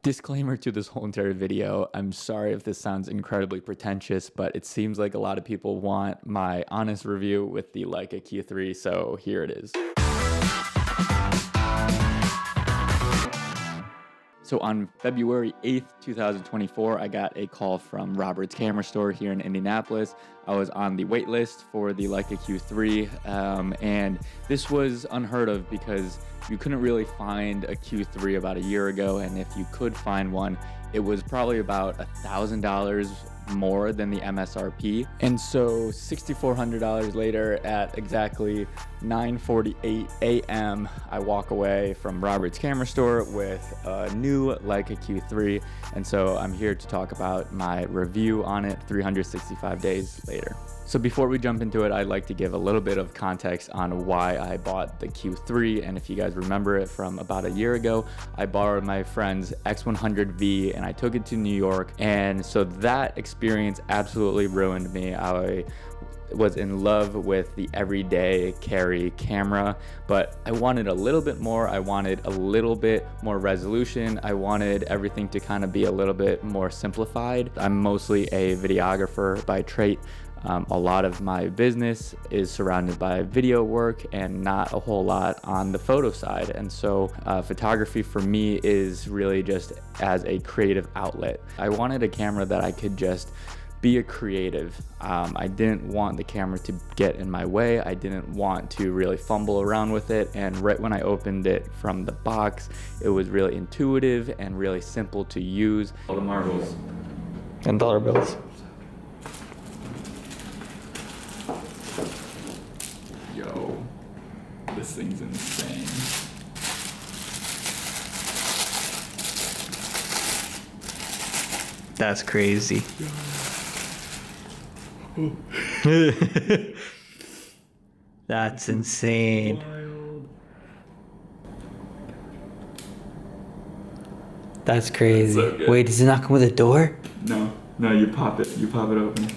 Disclaimer to this whole entire video. I'm sorry if this sounds incredibly pretentious, but it seems like a lot of people want my honest review with the Leica Q3, so here it is. So on February 8th, 2024, I got a call from Robert's Camera Store here in Indianapolis. I was on the wait list for the Leica Q3, and this was unheard of because you couldn't really find a Q3 about a year ago, and if you could find one, it was probably about $1,000 more than the MSRP. And so $6,400 later at exactly 9:48 a.m. I walk away from Robert's Camera Store with a new Leica Q3, and so I'm here to talk about my review on it 365 days later. So before we jump into it, I'd like to give a little bit of context on why I bought the Q3. And if you guys remember it from about a year ago, I borrowed my friend's X100V and I took it to New York. And so that experience absolutely ruined me. I was in love with the everyday carry camera, but I wanted a little bit more. I wanted a little bit more resolution. I wanted everything to kind of be a little bit more simplified. I'm mostly a videographer by trade. A lot of my business is surrounded by video work and not a whole lot on the photo side. And so photography for me is really just as a creative outlet. I wanted a camera that I could just be a creative. I didn't want the camera to get in my way. I didn't want to really fumble around with it. And right when I opened it from the box, it was really intuitive and really simple to use. All the marbles and dollar bills. Yo, this thing's insane. That's crazy. That's insane. Wild. That's crazy. That's so good. Wait, does it not come with a door? No, you pop it open.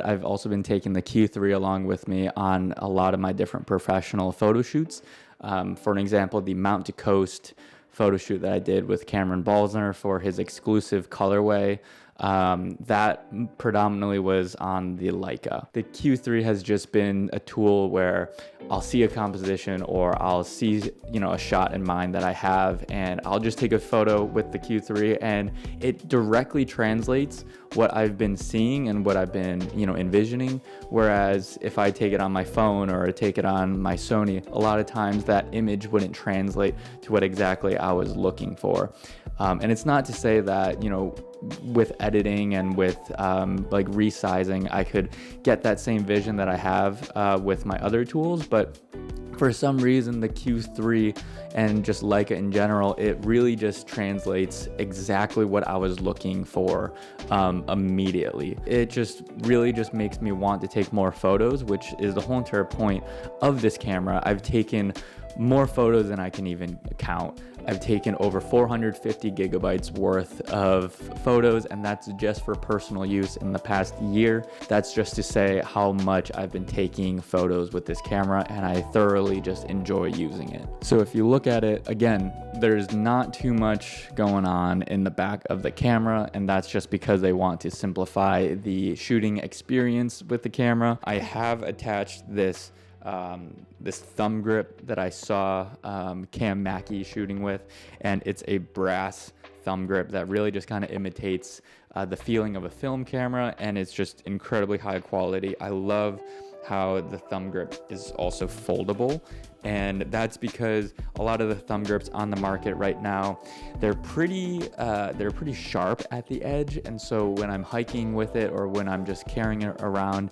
I've also been taking the Q3 along with me on a lot of my different professional photo shoots. For an example, the Mount to Coast photo shoot that I did with Cameron Balzner for his exclusive colorway, that predominantly was on the Leica. The Q3 has just been a tool where I'll see a composition or I'll see, a shot in mind that I have, and I'll just take a photo with the Q3 and it directly translates what I've been seeing and what I've been, envisioning. Whereas if I take it on my phone or take it on my Sony, a lot of times that image wouldn't translate to what exactly I was looking for. And it's not to say that, with editing and with like resizing, I could get that same vision that I have with my other tools, but for some reason the Q3 and just Leica in general, it really just translates exactly what I was looking for immediately. It just really just makes me want to take more photos, which is the whole entire point of this camera. I've taken more photos than I can even count. I've taken over 450 gigabytes worth of photos, and that's just for personal use in the past year. That's just to say how much I've been taking photos with this camera, and I thoroughly just enjoy using it. So if you look at it, again, there's not too much going on in the back of the camera, and that's just because they want to simplify the shooting experience with the camera. I have attached this thumb grip that I saw Cam Mackey shooting with, and it's a brass thumb grip that really just kind of imitates the feeling of a film camera, and it's just incredibly high quality. I love how the thumb grip is also foldable, and that's because a lot of the thumb grips on the market right now, they're pretty sharp at the edge, and so when I'm hiking with it or when I'm just carrying it around,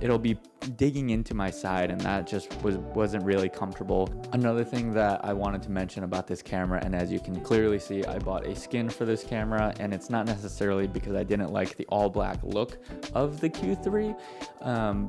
it'll be digging into my side, and that just wasn't really comfortable. Another thing that I wanted to mention about this camera, and as you can clearly see, I bought a skin for this camera, and it's not necessarily because I didn't like the all black look of the Q3,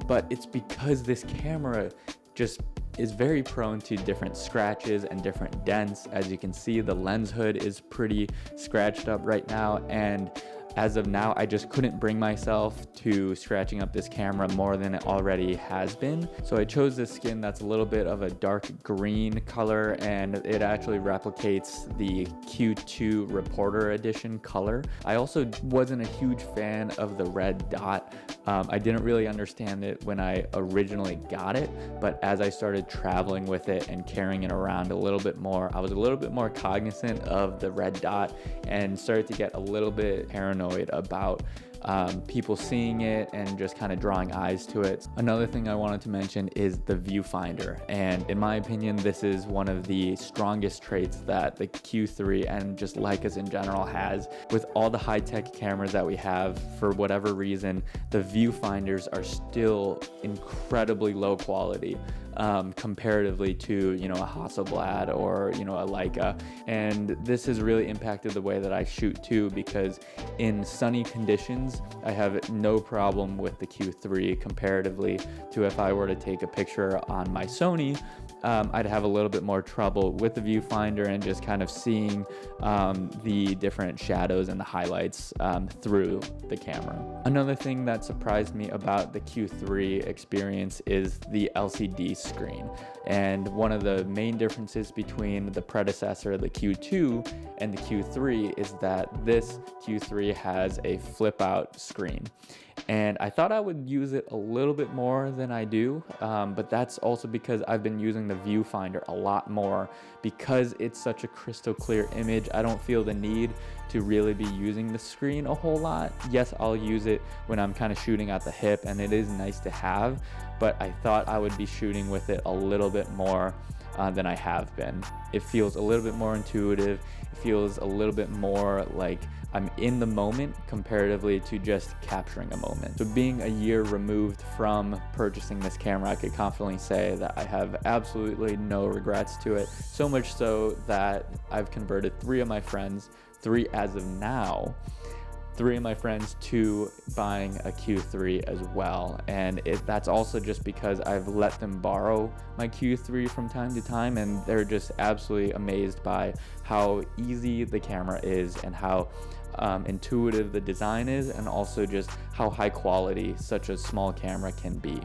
but it's because this camera just is very prone to different scratches and different dents. As you can see, the lens hood is pretty scratched up right now, and as of now, I just couldn't bring myself to scratching up this camera more than it already has been. So I chose this skin that's a little bit of a dark green color, and it actually replicates the Q2 Reporter Edition color. I also wasn't a huge fan of the red dot. I didn't really understand it when I originally got it, but as I started traveling with it and carrying it around a little bit more, I was a little bit more cognizant of the red dot and started to get a little bit paranoid about people seeing it and just kind of drawing eyes to it. Another thing I wanted to mention is the viewfinder, and in my opinion, this is one of the strongest traits that the Q3 and just Leicas in general has. With all the high-tech cameras that we have, for whatever reason, the viewfinders are still incredibly low quality comparatively to, you know, a Hasselblad or, you know, a Leica. And this has really impacted the way that I shoot too, because in sunny conditions, I have no problem with the Q3 comparatively to if I were to take a picture on my Sony. I'd have a little bit more trouble with the viewfinder and just kind of seeing the different shadows and the highlights through the camera. Another thing that surprised me about the Q3 experience is the LCD screen. And one of the main differences between the predecessor, the Q2, and the Q3 is that this Q3 has a flip out screen. And I thought I would use it a little bit more than I do, but that's also because I've been using the viewfinder a lot more. Because it's such a crystal clear image, I don't feel the need to really be using the screen a whole lot. Yes, I'll use it when I'm kind of shooting at the hip, and it is nice to have, but I thought I would be shooting with it a little bit more than I have been. It feels a little bit more intuitive. It feels a little bit more like I'm in the moment comparatively to just capturing a moment. So being a year removed from purchasing this camera, I could confidently say that I have absolutely no regrets to it. So much so that I've converted three of my friends to buying a Q3 as well. And that's also just because I've let them borrow my Q3 from time to time, and they're just absolutely amazed by how easy the camera is and how intuitive the design is, and also just how high quality such a small camera can be.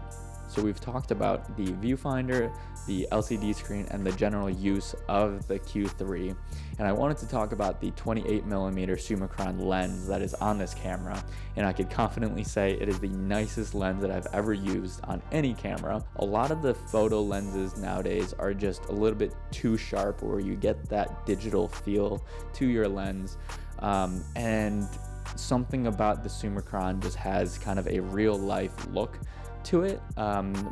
So we've talked about the viewfinder, the LCD screen, and the general use of the Q3. And I wanted to talk about the 28mm Summicron lens that is on this camera. And I could confidently say it is the nicest lens that I've ever used on any camera. A lot of the photo lenses nowadays are just a little bit too sharp, where you get that digital feel to your lens. And something about the Summicron just has kind of a real life look to it,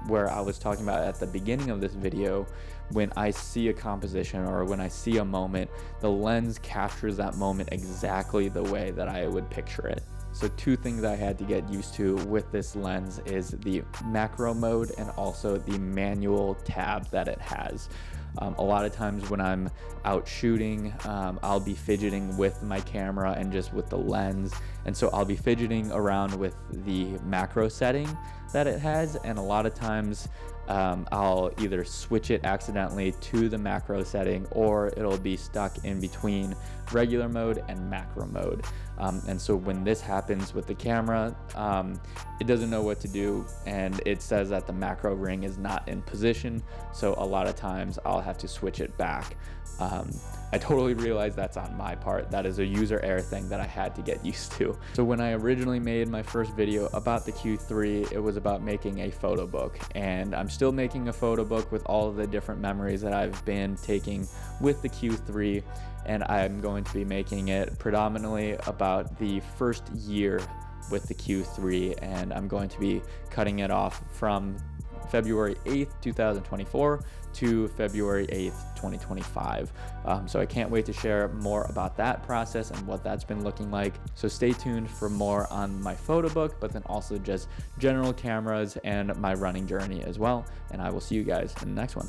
where I was talking about at the beginning of this video, when I see a composition or when I see a moment, the lens captures that moment exactly the way that I would picture it. So two things I had to get used to with this lens is the macro mode and also the manual tab that it has. A lot of times when I'm out shooting, I'll be fidgeting with my camera and just with the lens. And so I'll be fidgeting around with the macro setting that it has. And a lot of times I'll either switch it accidentally to the macro setting, or it'll be stuck in between regular mode and macro mode. And so when this happens with the camera, it doesn't know what to do, and it says that the macro ring is not in position. So a lot of times I'll have to switch it back. I totally realize that's on my part. That is a user error thing that I had to get used to. So when I originally made my first video about the Q3, it was about making a photo book, and I'm still making a photo book with all of the different memories that I've been taking with the Q3, and I'm going to be making it predominantly about the first year with the Q3, and I'm going to be cutting it off from February 8th, 2024 to February 8th, 2025. So I can't wait to share more about that process and what that's been looking like. So stay tuned for more on my photo book, but then also just general cameras and my running journey as well. And I will see you guys in the next one.